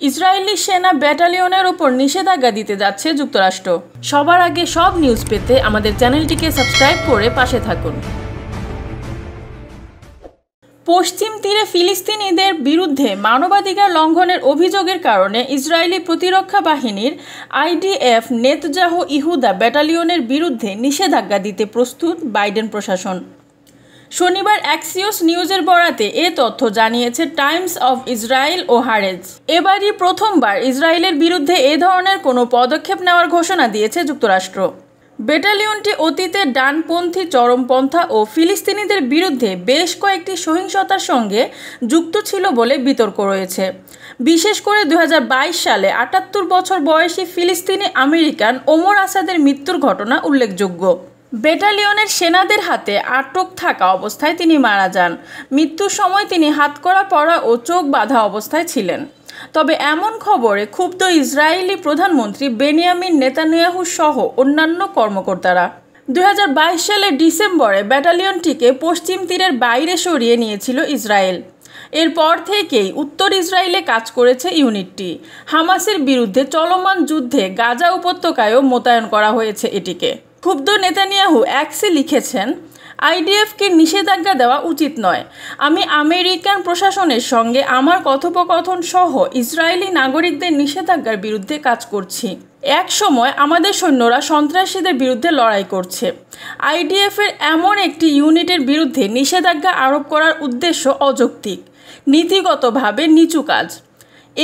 Israeli সেনা ব্যাটালিয়নের উপর নিষেধাজ্ঞা দিতে যাচ্ছে যুক্তরাষ্ট্র। সবার আগে সব নিউজ পেতে আমাদের চ্যানেলটিকে সাবস্ক্রাইব করে পাশে থাকুন। পশ্চিম তীরে ফিলিস্তিনিদের বিরুদ্ধে মানবাধিকার লঙ্ঘনের অভিযোগের কারণে ইসরায়েলি প্রতিরক্ষা বাহিনীর IDF নেতজাহু ইহুদা ব্যাটালিয়নের বিরুদ্ধে নিষেধাজ্ঞা দিতে প্রস্তুত বাইডেন প্রশাসন। শনিবার অ্যাক্সিওস নিউজের বরাতে এ তথ্য জানিয়েছে টাইমস অফ ইসরায়েল ও হারেজ। এবারই প্রথমবার ইসরায়েলের বিরুদ্ধে এ ধরনের কোনো পদক্ষেপ নেওয়ার ঘোষণা দিয়েছে যুক্তরাষ্ট্র। ব্যাটালিয়নটি অতীতে ডানপন্থী চরমপন্থা ও ফিলিস্তিনিদের বিরুদ্ধে বেশ কয়েকটি সহিংসতার সঙ্গে যুক্ত ছিল বলে বিতর্ক রয়েছে। বিশেষ করে 2022 সালে 78 বছর বয়সী ফিলিস্তিনি আমেরিকান ওমর আসাদের মৃত্যুর ঘটনা উল্লেখযোগ্য। ব্যাটালিয়নের সেনাদের হাতে আটক থাকা অবস্থায় তিনি মারা যান। মৃত্যুর সময় তিনি হাতকড়া পরা ও চোখ বাঁধা অবস্থায় ছিলেন। তবে এমন খবরে ক্ষুব্ধ ইসরায়েলি প্রধানমন্ত্রী বেনিয়ামিন নেতানিয়াহু সহ অন্যান্য কর্মকর্তারা। 2022 সালের ডিসেম্বরে ব্যাটালিয়নটিকে পশ্চিম তীরের বাইরে সরিয়ে নিয়েছিল ইসরায়েল। এরপর থেকেই উত্তর ইসরায়েলে কাজ করেছে ইউনিটটি। হামাসের বিরুদ্ধে চলমান যুদ্ধে গাজা উপত্যকায়ও মোতায়েন করা হয়েছে এটিকে। ক্ষুব্ধ নেতানিয়াহু এক্সে লিখেছেন, IDFকে নিষেধাজ্ঞা দেওয়া উচিত নয়। আমি আমেরিকান প্রশাসনের সঙ্গে আমার কথোপকথন সহ ইসরায়েলি নাগরিকদের নিষেধাজ্ঞার বিরুদ্ধে কাজ করছি। এক সময় আমাদের সৈন্যরা সন্ত্রাসীদের বিরুদ্ধে লড়াই করছে। IDFের এমন একটি ইউনিটের বিরুদ্ধে নিষেধাজ্ঞা আরোপ করার উদ্দেশ্য অযৌক্তিক, নীতিগতভাবে নিচু কাজ।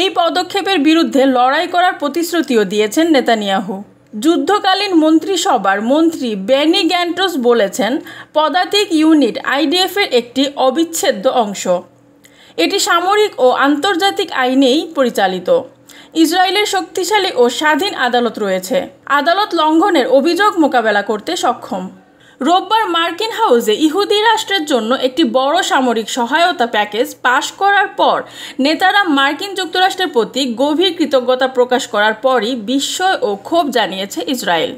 এই পদক্ষেপের বিরুদ্ধে লড়াই করার প্রতিশ্রুতিও দিয়েছেন নেতানিয়াহু। যুদ্ধকালীন মন্ত্রিসভার মন্ত্রী বেনি গ্যান্টস বলেছেন, পদাতিক ইউনিট IDFের একটি অবিচ্ছেদ্য অংশ। এটি সামরিক ও আন্তর্জাতিক আইনেই পরিচালিত। ইসরায়েলের শক্তিশালী ও স্বাধীন আদালত রয়েছে। আদালত লঙ্ঘনের অভিযোগ মোকাবেলা করতে সক্ষম। রোববার মার্কিন হাউসে ইহুদি রাষ্ট্রের জন্য একটি বড় সামরিক সহায়তা প্যাকেজ পাশ করার পর নেতারা মার্কিন যুক্তরাষ্ট্রের প্রতি গভীর কৃতজ্ঞতা প্রকাশ করার পরই বিস্ময় ও ক্ষোভ জানিয়েছে ইসরায়েল।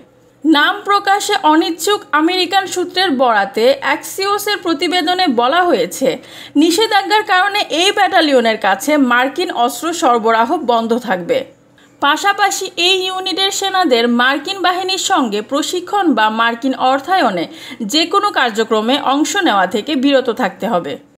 নাম প্রকাশে অনিচ্ছুক আমেরিকান সূত্রের বরাতে অ্যাক্সিওসের প্রতিবেদনে বলা হয়েছে, নিষেধাজ্ঞার কারণে এই ব্যাটালিয়নের কাছে মার্কিন অস্ত্র সরবরাহ বন্ধ থাকবে। পাশাপাশি এই ইউনিটের সেনাদের মার্কিন বাহিনীর সঙ্গে প্রশিক্ষণ বা মার্কিন অর্থায়নে যে কোনো কার্যক্রমে অংশ নেওয়া থেকে বিরত থাকতে হবে।